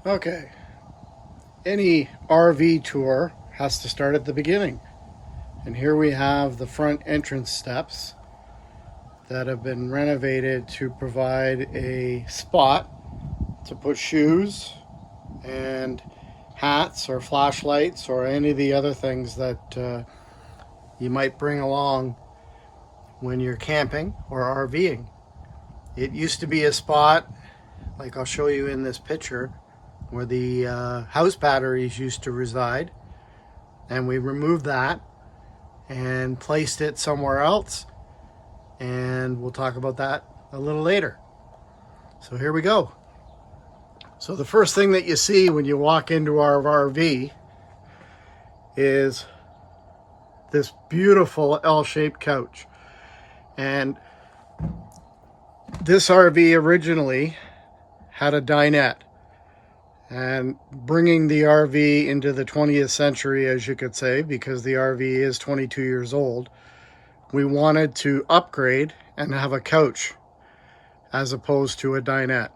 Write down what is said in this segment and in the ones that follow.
Okay, any RV tour has to start at the beginning. And here we have the front entrance steps that have been renovated to provide a spot to put shoes and hats or flashlights or any of the other things that you might bring along when you're camping or RVing. It used to be a spot, like I'll show you in this picture, where the house batteries used to reside, and we removed that and placed it somewhere else, and we'll talk about that a little later. So here we go. So the first thing that you see when you walk into our RV is this beautiful L-shaped couch. And this RV originally had a dinette. And bringing the RV into the 20th century, as you could say, because the RV is 22 years old, we wanted to upgrade and have a couch as opposed to a dinette.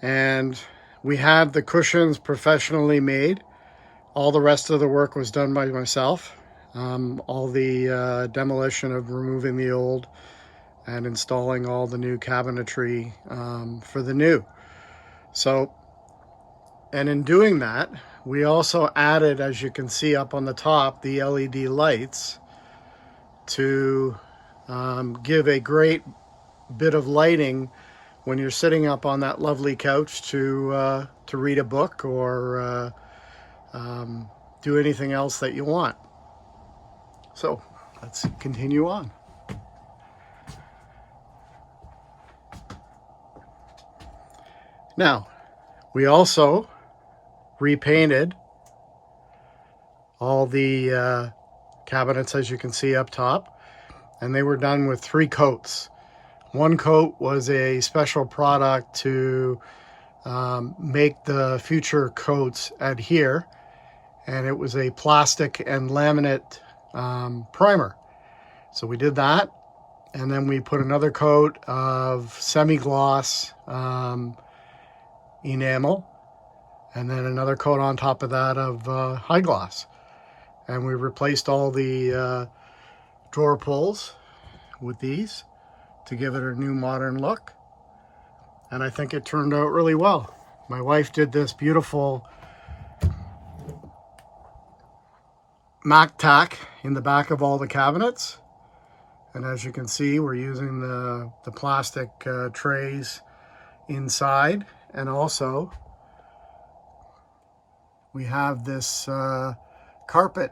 And we had the cushions professionally made. All the rest of the work was done by myself. All the demolition of removing the old and installing all the new cabinetry for the new. So, and in doing that, we also added, as you can see up on the top, the LED lights to give a great bit of lighting when you're sitting up on that lovely couch to read a book or do anything else that you want. So let's continue on. Now, we also repainted all the cabinets, as you can see up top, and they were done with 3 coats. One coat was a special product to make the future coats adhere, and it was a plastic and laminate primer. So we did that, and then we put another coat of semi-gloss enamel, and then another coat on top of that of high gloss. And we replaced all the drawer pulls with these to give it a new modern look. And I think it turned out really well. My wife did this beautiful Mac tack in the back of all the cabinets. And as you can see, we're using the plastic trays inside. And also, we have this carpet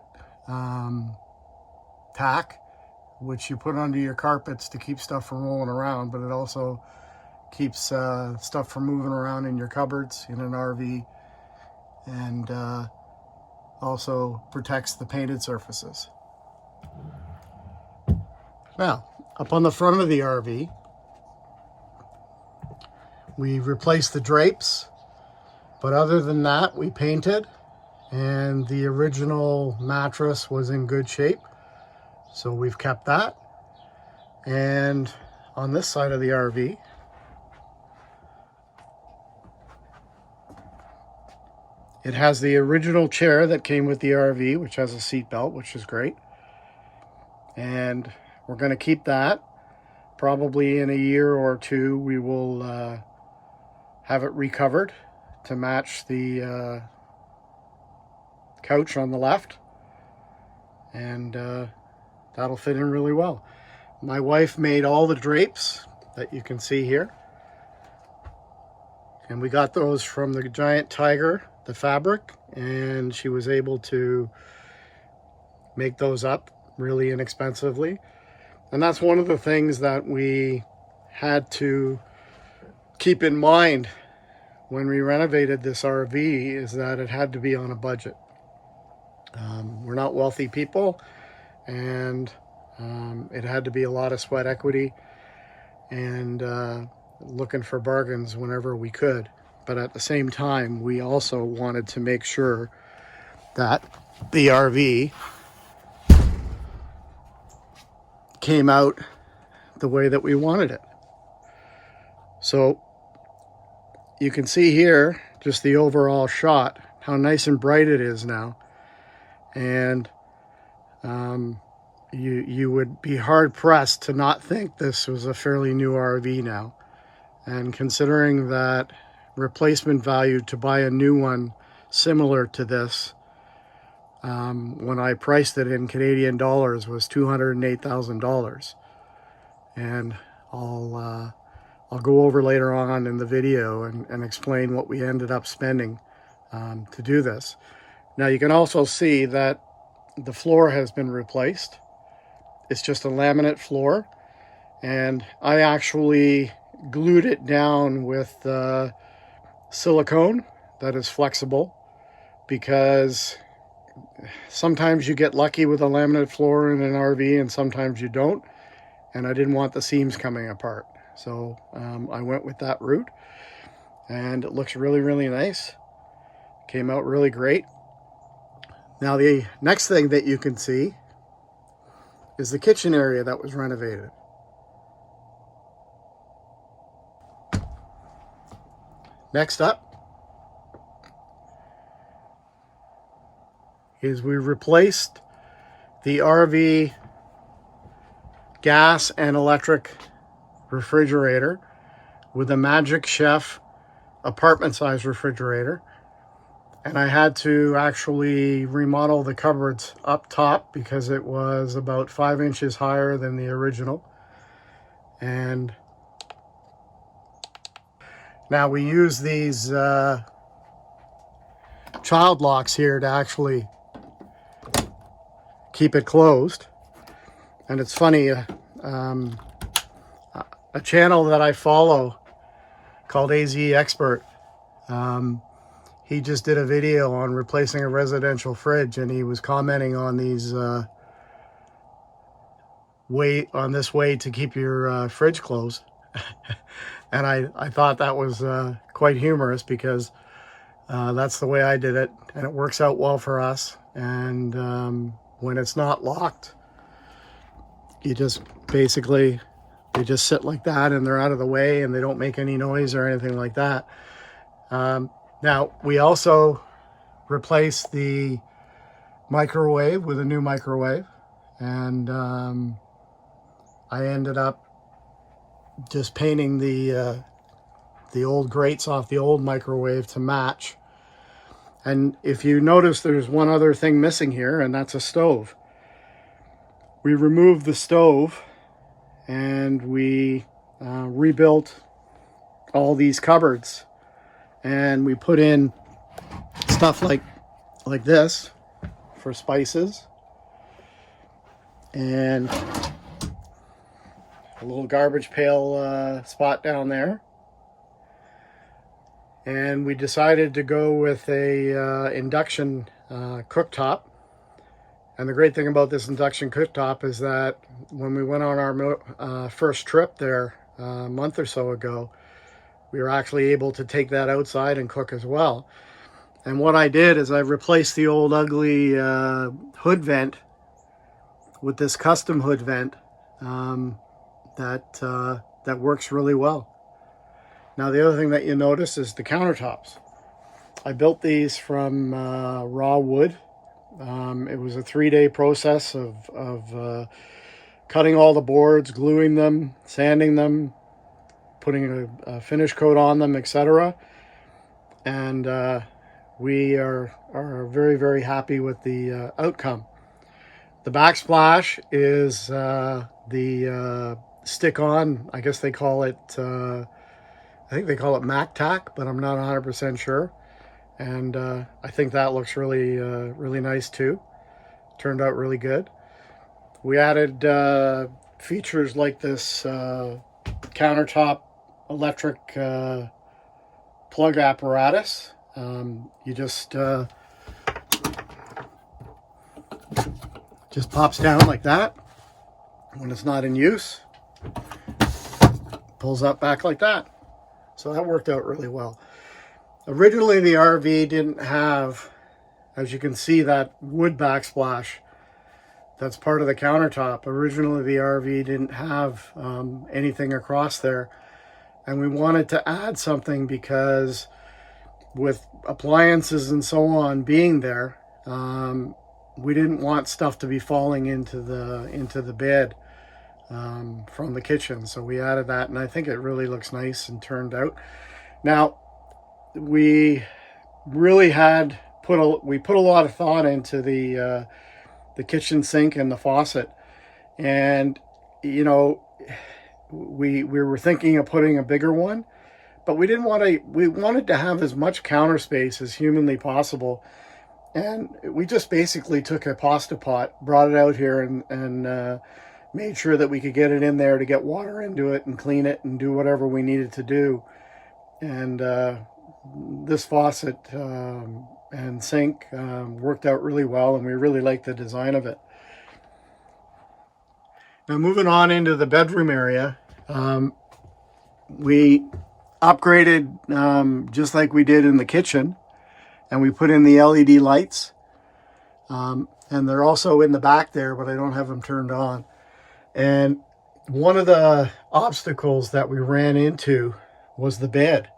tack, which you put under your carpets to keep stuff from rolling around, but it also keeps stuff from moving around in your cupboards in an RV, and also protects the painted surfaces. Now, up on the front of the RV, we replaced the drapes, but other than that, we painted, and the original mattress was in good shape, so we've kept that. And on this side of the RV, it has the original chair that came with the RV, which has a seat belt, which is great. And we're going to keep that. Probably in a year or two, we will have it recovered to match the couch on the left. And that'll fit in really well. My wife made all the drapes that you can see here. And we got those from the Giant Tiger, the fabric, and she was able to make those up really inexpensively. And that's one of the things that we had to keep in mind when we renovated this RV, is that it had to be on a budget. We're not wealthy people, and it had to be a lot of sweat equity and looking for bargains whenever we could. But at the same time, we also wanted to make sure that the RV came out the way that we wanted it. So you can see here just the overall shot, how nice and bright it is now. And you would be hard pressed to not think this was a fairly new RV now. And considering that replacement value to buy a new one similar to this, when I priced it in Canadian dollars, was $208,000. And I'll go over later on in the video and explain what we ended up spending to do this. Now you can also see that the floor has been replaced. It's just a laminate floor, and I actually glued it down with silicone that is flexible, because sometimes you get lucky with a laminate floor in an RV and sometimes you don't, and I didn't want the seams coming apart. So I went with that route, and it looks really, really nice. Came out really great. Now the next thing that you can see is the kitchen area that was renovated. Next up is we replaced the RV gas and electric refrigerator with a Magic Chef apartment size refrigerator. And I had to actually remodel the cupboards up top because it was about 5 inches higher than the original. And now we use these child locks here to actually keep it closed. And it's funny, a channel that I follow called AZ Expert, he just did a video on replacing a residential fridge, and he was commenting on these this way to keep your fridge closed. And I thought that was quite humorous, because that's the way I did it, and it works out well for us. And when it's not locked, you just basically, they just sit like that, and they're out of the way, and they don't make any noise or anything like that. Now, we also replaced the microwave with a new microwave, and I ended up just painting the old grates off the old microwave to match. And if you notice, there's one other thing missing here, and that's a stove. We removed the stove, and we rebuilt all these cupboards. And we put in stuff like this for spices, and a little garbage pail spot down there. And we decided to go with a induction cooktop. And the great thing about this induction cooktop is that when we went on our first trip there a month or so ago, we were actually able to take that outside and cook as well. And what I did is I replaced the old ugly hood vent with this custom hood vent that works really well. Now, the other thing that you notice is the countertops. I built these from raw wood. It was a 3-day process of cutting all the boards, gluing them, sanding them, putting a finish coat on them, etc. And we are very, very happy with the outcome. The backsplash is the stick-on, I guess they call it, I think they call it Mac Tack, but I'm not 100% sure. And I think that looks really, really nice too. Turned out really good. We added features like this countertop electric plug apparatus. You just pops down like that. When it's not in use, pulls up back like that. So that worked out really well. Originally, the RV didn't have, as you can see, that wood backsplash that's part of the countertop. Originally, the RV didn't have anything across there. And we wanted to add something because with appliances and so on being there, we didn't want stuff to be falling into the bed from the kitchen. So we added that, and I think it really looks nice and turned out. Now, we really we put a lot of thought into the kitchen sink and the faucet, and you know, we were thinking of putting a bigger one, but we didn't want to. We wanted to have as much counter space as humanly possible, and we just basically took a pasta pot, brought it out here, and made sure that we could get it in there to get water into it and clean it and do whatever we needed to do. And this faucet and sink worked out really well, and we really liked the design of it. Now, moving on into the bedroom area, we upgraded just like we did in the kitchen, and we put in the LED lights, and they're also in the back there, but I don't have them turned on. And one of the obstacles that we ran into was the bed.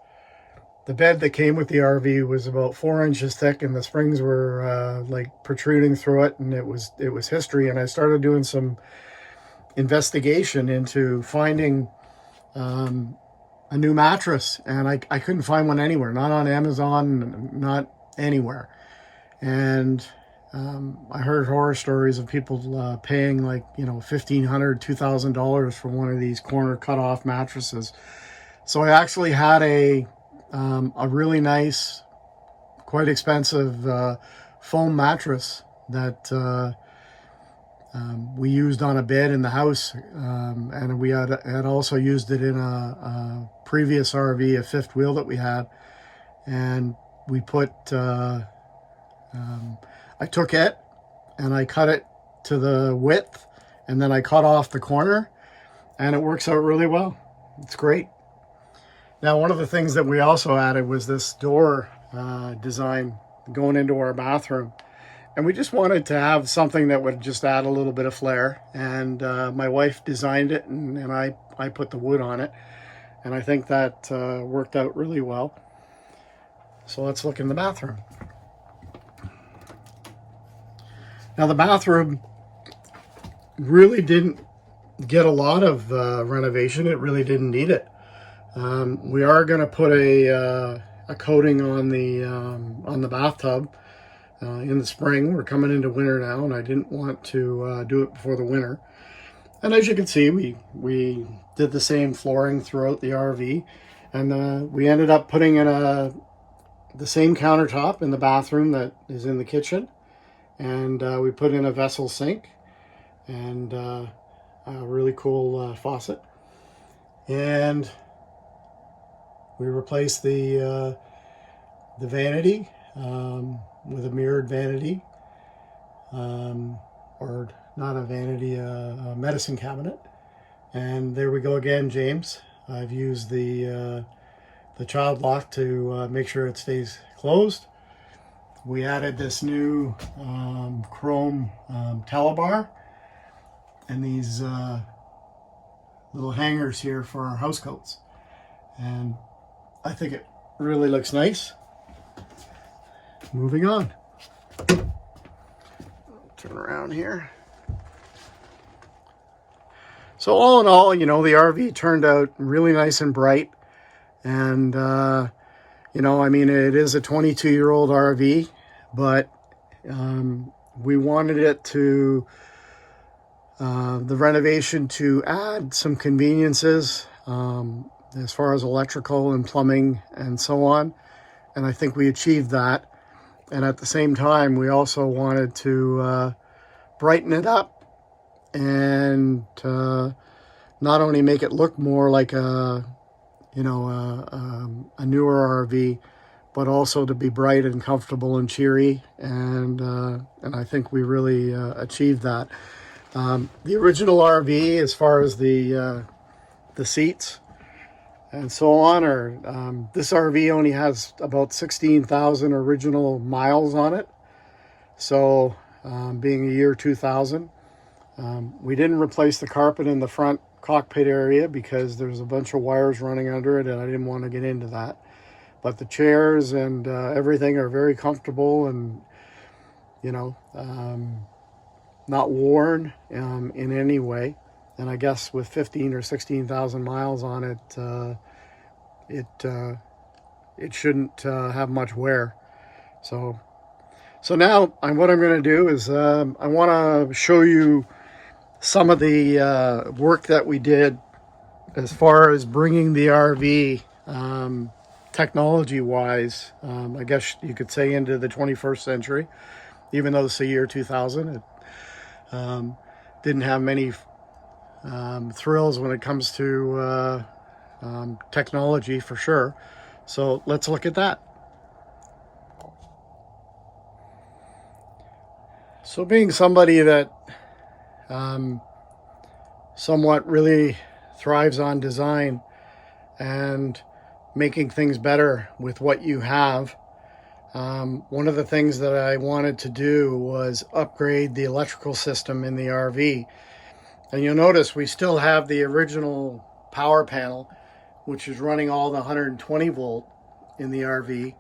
The bed that came with the RV was about 4 inches thick, and the springs were like protruding through it, and it was history. And I started doing some investigation into finding a new mattress, and I couldn't find one anywhere, not on Amazon, not anywhere. And I heard horror stories of people paying like, you know, $1,500, $2,000 for one of these corner cut-off mattresses. So I actually had a really nice, quite expensive foam mattress that we used on a bed in the house, and we had also used it in a previous RV, a fifth wheel that we had. And we put I took it and I cut it to the width, and then I cut off the corner, and it works out really well. It's great. Now, one of the things that we also added was this door design going into our bathroom. And we just wanted to have something that would just add a little bit of flair. And my wife designed it, and I put the wood on it. And I think that worked out really well. So let's look in the bathroom. Now, the bathroom really didn't get a lot of renovation. It really didn't need it. We are going to put a coating on the bathtub in the spring. We're coming into winter now, and I didn't want to do it before the winter. And as you can see, we did the same flooring throughout the RV, and we ended up putting in the same countertop in the bathroom that is in the kitchen, and we put in a vessel sink and a really cool faucet, and we replaced the vanity with a mirrored vanity, or not a vanity, a medicine cabinet. And there we go again, James. I've used the child lock to make sure it stays closed. We added this new chrome telebar and these little hangers here for our house coats. And I think it really looks nice. Moving on. Turn around here. So all in all, you know, the RV turned out really nice and bright. And, you know, I mean, it is a 22-year-old RV, but we wanted it to, the renovation to add some conveniences as far as electrical and plumbing and so on. And I think we achieved that. And at the same time, we also wanted to brighten it up and not only make it look more like a newer RV, but also to be bright and comfortable and cheery. And I think we really achieved that. The original RV, as far as the seats and so on, or this RV only has about 16,000 original miles on it. So being a year 2000, we didn't replace the carpet in the front cockpit area because there's a bunch of wires running under it and I didn't want to get into that. But the chairs and everything are very comfortable and, you know, not worn in any way. And I guess with 15 or 16,000 miles on it, it shouldn't have much wear. So now what I'm going to do is I want to show you some of the work that we did as far as bringing the RV technology-wise, I guess you could say, into the 21st century. Even though it's the year 2000, it didn't have many thrills when it comes to technology, for sure. So let's look at that. So being somebody that somewhat really thrives on design and making things better with what you have, one of the things that I wanted to do was upgrade the electrical system in the RV. And you'll notice we still have the original power panel, which is running all the 120 volt in the RV.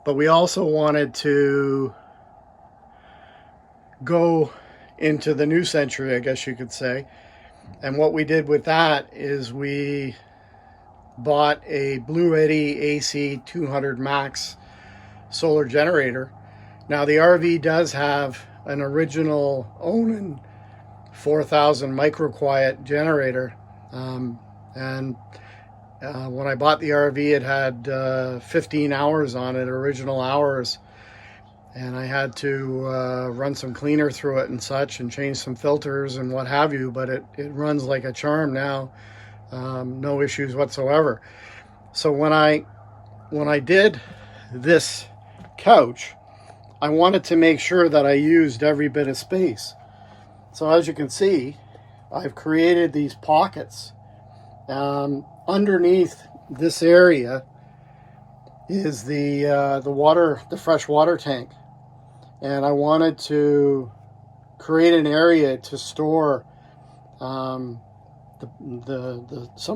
But we also wanted to go into the new century, I guess you could say. And what we did with that is we bought a Bluetti AC 200 Max solar generator. Now the RV does have an original Onan 4000 microquiet generator, and when I bought the RV it had 15 hours on it, original hours, and I had to run some cleaner through it and such and change some filters and what have you, but it runs like a charm now. No issues whatsoever. So when I did this couch, I wanted to make sure that I used every bit of space. So as you can see, I've created these pockets. Underneath this area is the fresh water tank, and I wanted to create an area to store some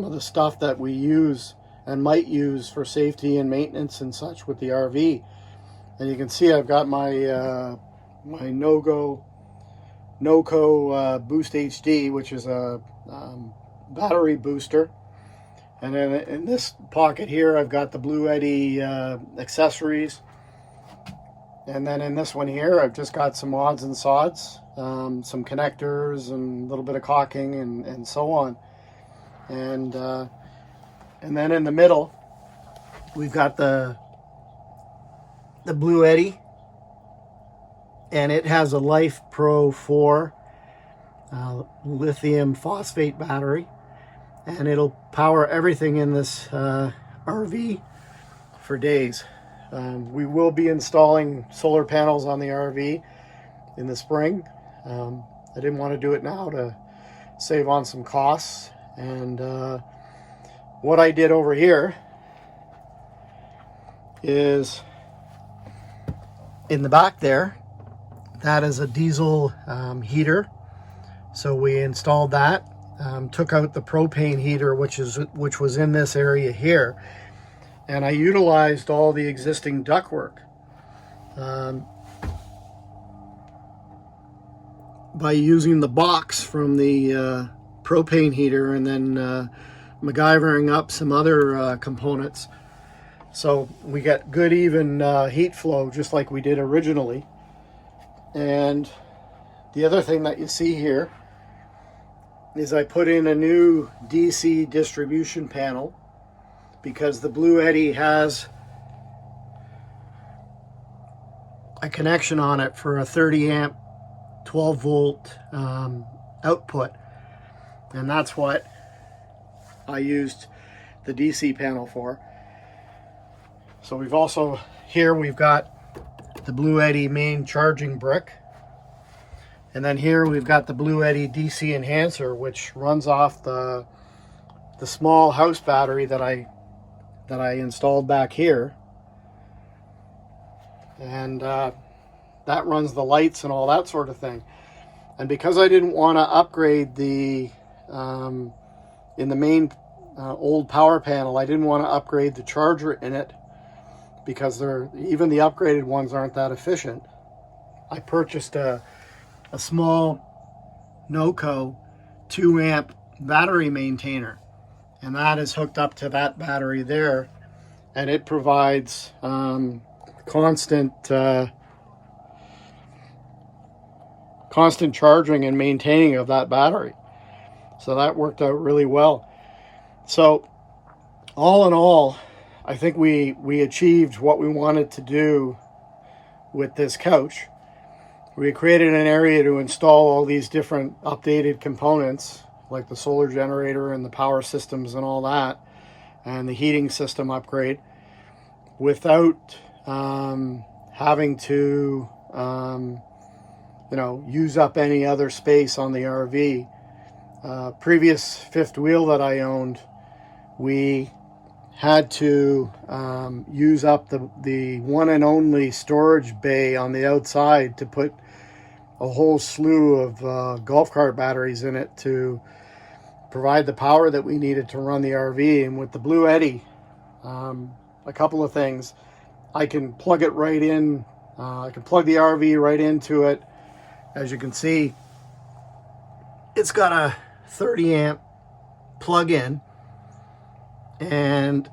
of the stuff that we use and might use for safety and maintenance and such with the RV. And you can see I've got my my NOCO Boost HD, which is a battery booster. And then in this pocket here, I've got the Bluetti accessories. And then in this one here, I've just got some odds and sods, some connectors and a little bit of caulking and so on. And then in the middle, we've got the Bluetti, and it has a Life Pro 4 lithium phosphate battery, and it'll power everything in this RV for days. We will be installing solar panels on the RV in the spring. I didn't want to do it now to save on some costs. And what I did over here is in the back there, that is a diesel heater. So we installed that, took out the propane heater, which was in this area here. And I utilized all the existing ductwork by using the box from the propane heater and then MacGyvering up some other components. So we got good even heat flow, just like we did originally. And the other thing that you see here is I put in a new DC distribution panel, because the Bluetti has a connection on it for a 30 amp 12 volt output, and that's what I used the DC panel for. So we've also here we've got the Bluetti main charging brick, and then here we've got the Bluetti DC enhancer, which runs off the small house battery that I installed back here, and that runs the lights and all that sort of thing. And because I didn't want to upgrade the in the main old power panel, I didn't want to upgrade the charger in it because even the upgraded ones aren't that efficient. I purchased a small NOCO 2 amp battery maintainer, and that is hooked up to that battery there, and it provides constant charging and maintaining of that battery. So that worked out really well. So all in all, I think we achieved what we wanted to do with this couch. We created an area to install all these different updated components, like the solar generator and the power systems and all that, and the heating system upgrade, without having to use up any other space on the RV. Previous fifth wheel that I owned, we had to use up the one and only storage bay on the outside to put a whole slew of golf cart batteries in it to provide the power that we needed to run the RV. And with the Bluetti, a couple of things. I can plug it right in. I can plug the RV right into it. As you can see, it's got a 30 amp plug-in, and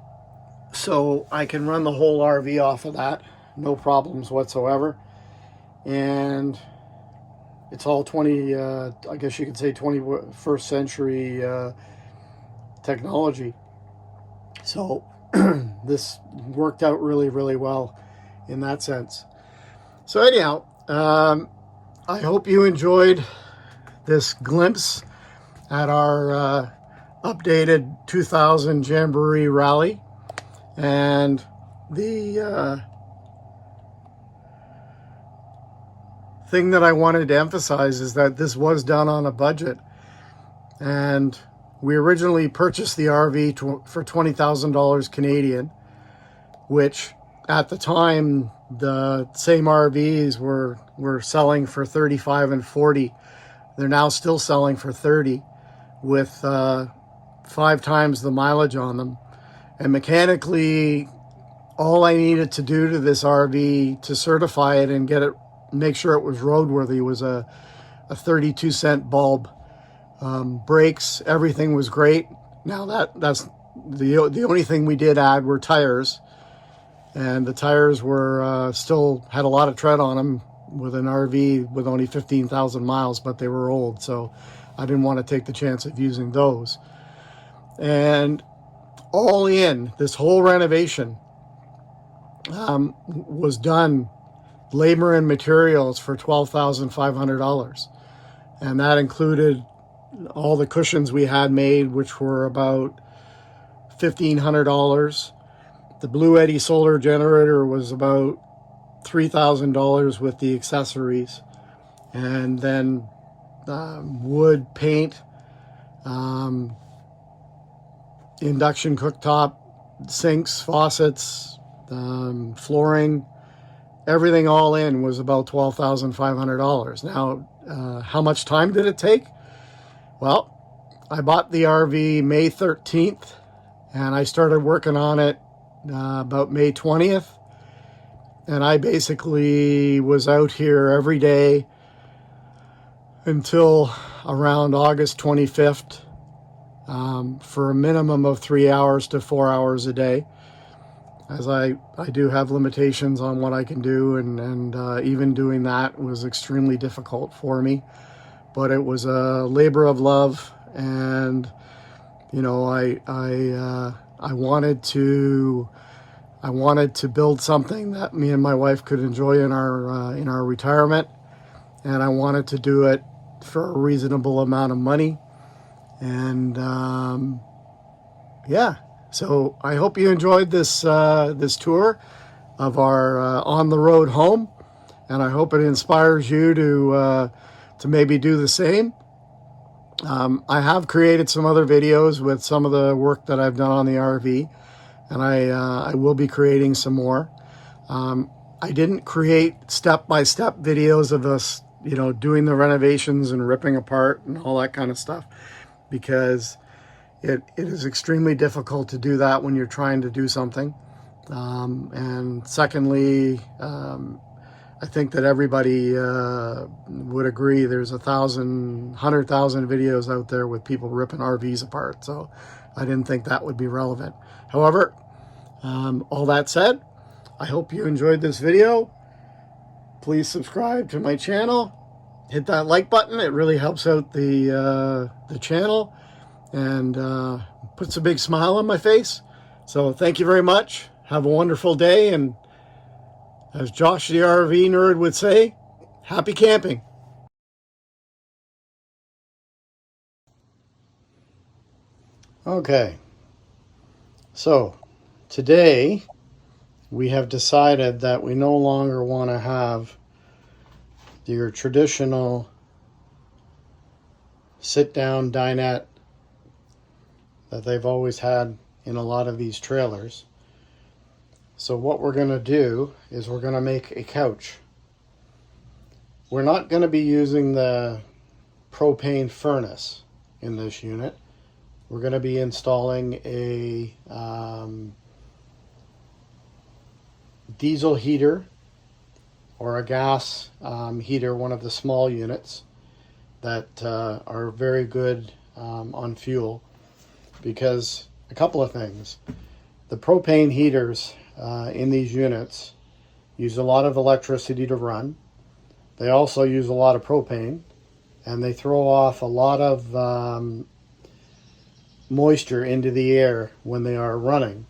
so I can run the whole RV off of that, no problems whatsoever. And it's all I guess you could say 21st century technology. So this worked out really, really well in that sense. So anyhow, I hope you enjoyed this glimpse at our updated 2000 Jamboree Rally. And the thing that I wanted to emphasize is that this was done on a budget. And we originally purchased the RV for $20,000 Canadian, which at the time the same RVs were selling for 35 and 40. They're now still selling for 30 with 5 times the mileage on them. And mechanically, all I needed to do to this RV to certify it and make sure it was roadworthy was a 32-cent bulb. Brakes, everything was great. Now that's the only thing we did add were tires, and the tires were still had a lot of tread on them with an RV with only 15,000 miles, but they were old, so I didn't want to take the chance of using those. And all in, this whole renovation was done, labor and materials, for $12,500, and that included all the cushions we had made, which were about $1,500. The Bluetti solar generator was about $3,000 with the accessories, and then wood, paint, induction cooktop, sinks, faucets, flooring, everything all in was about $12,500. Now, how much time did it take? Well, I bought the RV May 13th, and I started working on it about May 20th. And I basically was out here every day until around August 25th for a minimum of 3 hours to 4 hours a day, as I do have limitations on what I can do, and even doing that was extremely difficult for me. But it was a labor of love, and I wanted to build something that me and my wife could enjoy in our retirement, and I wanted to do it for a reasonable amount of money. And yeah, so I hope you enjoyed this tour of our on the road home, and I hope it inspires you to maybe do the same. I have created some other videos with some of the work that I've done on the RV, and I will be creating some more. I didn't create step-by-step videos of us, doing the renovations and ripping apart and all that kind of stuff, because it is extremely difficult to do that when you're trying to do something. And secondly, I think that everybody would agree there's 100,000 videos out there with people ripping RVs apart. So I didn't think that would be relevant. However, all that said, I hope you enjoyed this video. Please subscribe to my channel. Hit that like button. It really helps out the channel and puts a big smile on my face. So thank you very much. Have a wonderful day, and as Josh the RV nerd would say, happy camping. Okay, so today we have decided that we no longer want to have your traditional sit-down dinette that they've always had in a lot of these trailers. So what we're going to do is we're going to make a couch. We're not going to be using the propane furnace in this unit. We're going to be installing a diesel heater or a gas heater, one of the small units that are very good on fuel, because a couple of things. The propane heaters in these units use a lot of electricity to run. They also use a lot of propane, and they throw off a lot of moisture into the air when they are running.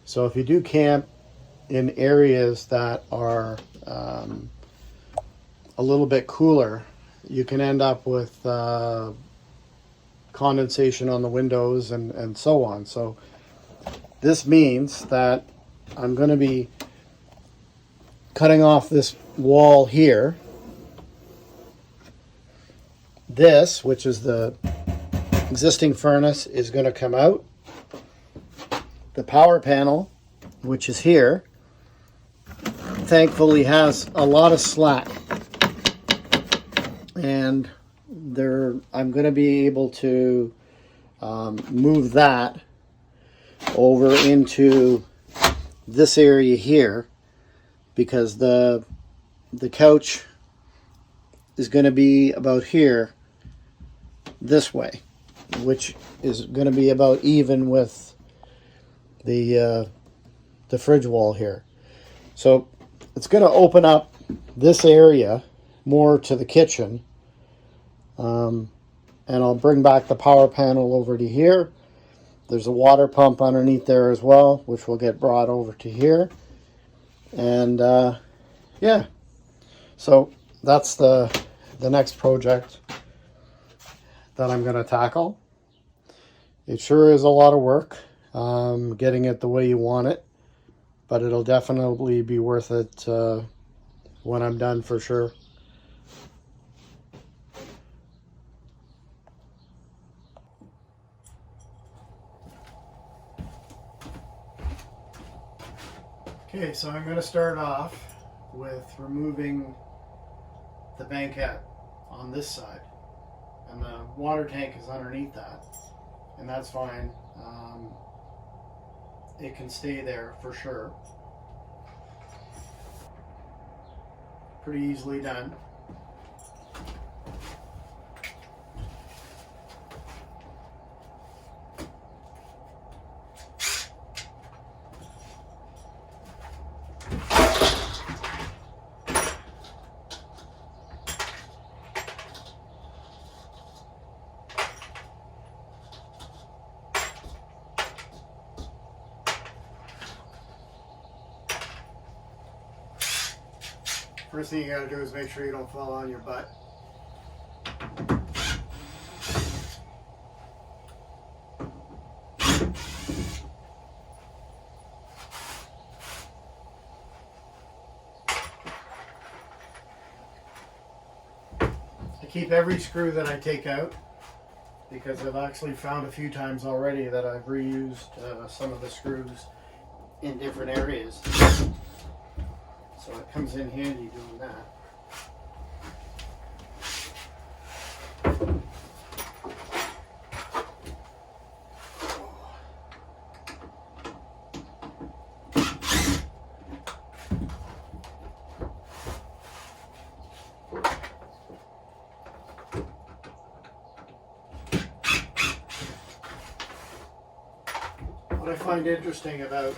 So if you do camp in areas that are a little bit cooler, you can end up with condensation on the windows and so on. So this means that I'm going to be cutting off this wall here. This, which is the existing furnace, is going to come out. The power panel, which is here, thankfully has a lot of slack, and I'm going to be able to move that over into this area here, because the couch is going to be about here this way, which is going to be about even with the fridge wall here. So it's going to open up this area more to the kitchen, and I'll bring back the power panel over to here. There's a water pump underneath there as well, which will get brought over to here. And yeah, so that's the next project that I'm going to tackle. It sure is a lot of work getting it the way you want it, but it'll definitely be worth it when I'm done, for sure. Okay, so I'm going to start off with removing the banquette on this side, and the water tank is underneath that, and that's fine. It can stay there for sure. Pretty easily done. First thing you gotta do is make sure you don't fall on your butt. I keep every screw that I take out, because I've actually found a few times already that I've reused some of the screws in different areas. So it comes in handy doing that. what I find interesting about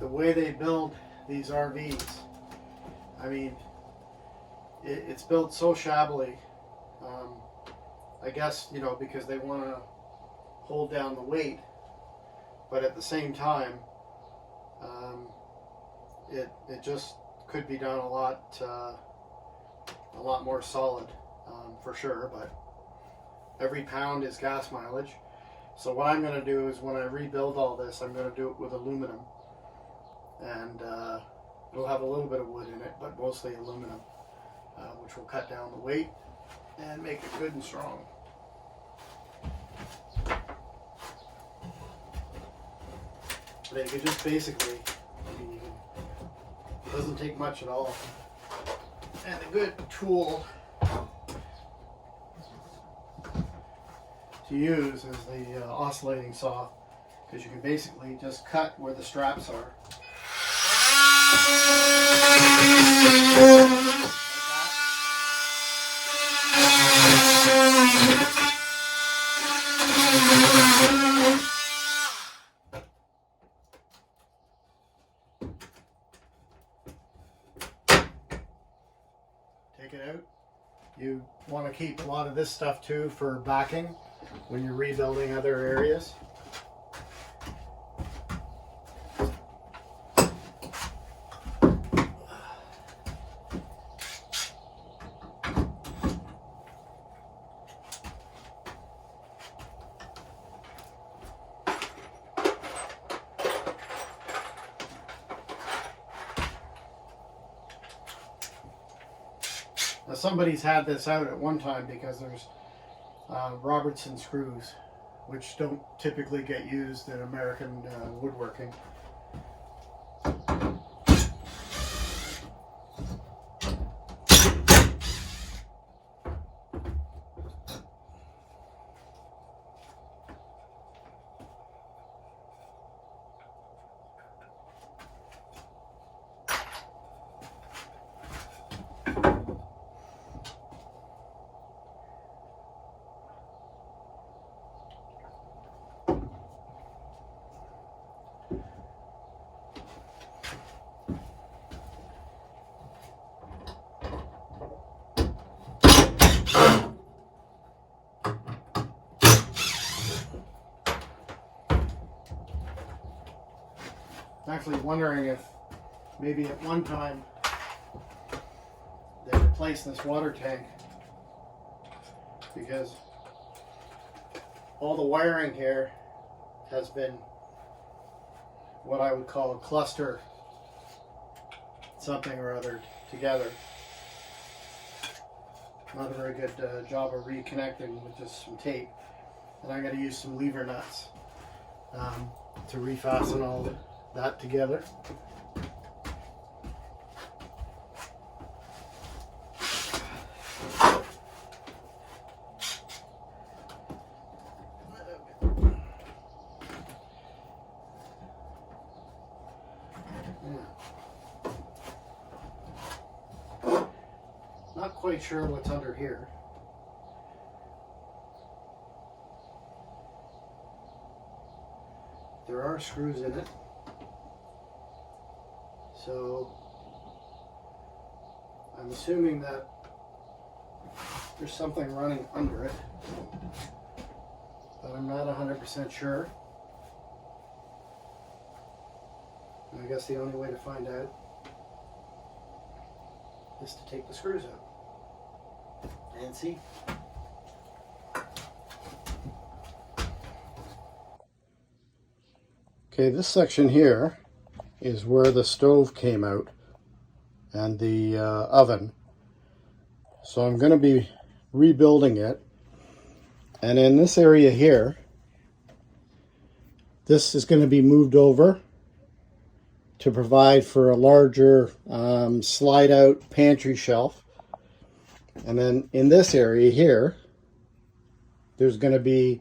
the way they build these RVs, I mean, it's built so shabbily. I guess, you know, because they want to hold down the weight, but at the same time, it just could be done a lot more solid, for sure. But every pound is gas mileage. So what I'm going to do is, when I rebuild all this, I'm going to do it with aluminum, and it'll have a little bit of wood in it, but mostly aluminum, which will cut down the weight and make it good and strong. But you can just basically, I mean, it doesn't take much at all. And a good tool to use is the oscillating saw, because you can basically just cut where the straps are. Take it out. You want to keep a lot of this stuff too for backing when you're rebuilding other areas. Now, somebody's had this out at one time, because there's Robertson screws, which don't typically get used in American woodworking. I'm actually wondering if maybe at one time they replaced this water tank, because all the wiring here has been what I would call a cluster something or other together. Not a very good job of reconnecting with just some tape. And I'm going to use some lever nuts to refasten all that together. Not quite sure what's under here. There are screws in it, so I'm assuming that there's something running under it, but I'm not 100% sure. And I guess the only way to find out is to take the screws out and see. Okay, this section here is where the stove came out and the oven. So I'm going to be rebuilding it. And in this area here, this is going to be moved over to provide for a larger slide out pantry shelf. And then in this area here, there's going to be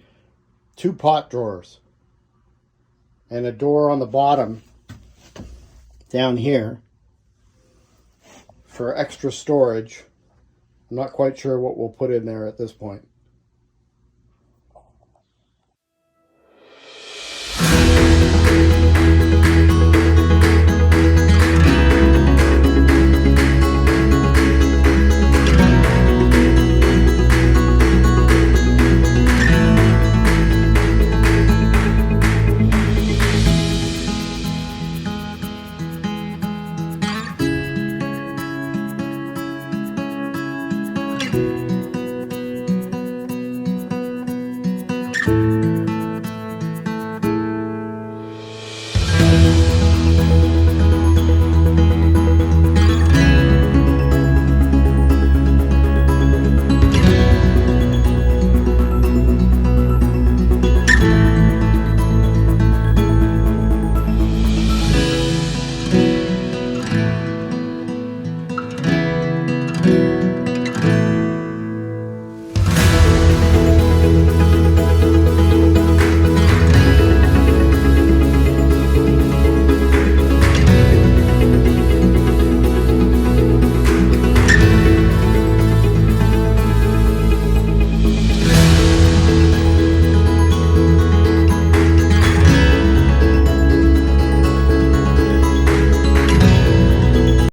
2 pot drawers and a door on the bottom down here for extra storage. I'm not quite sure what we'll put in there at this point.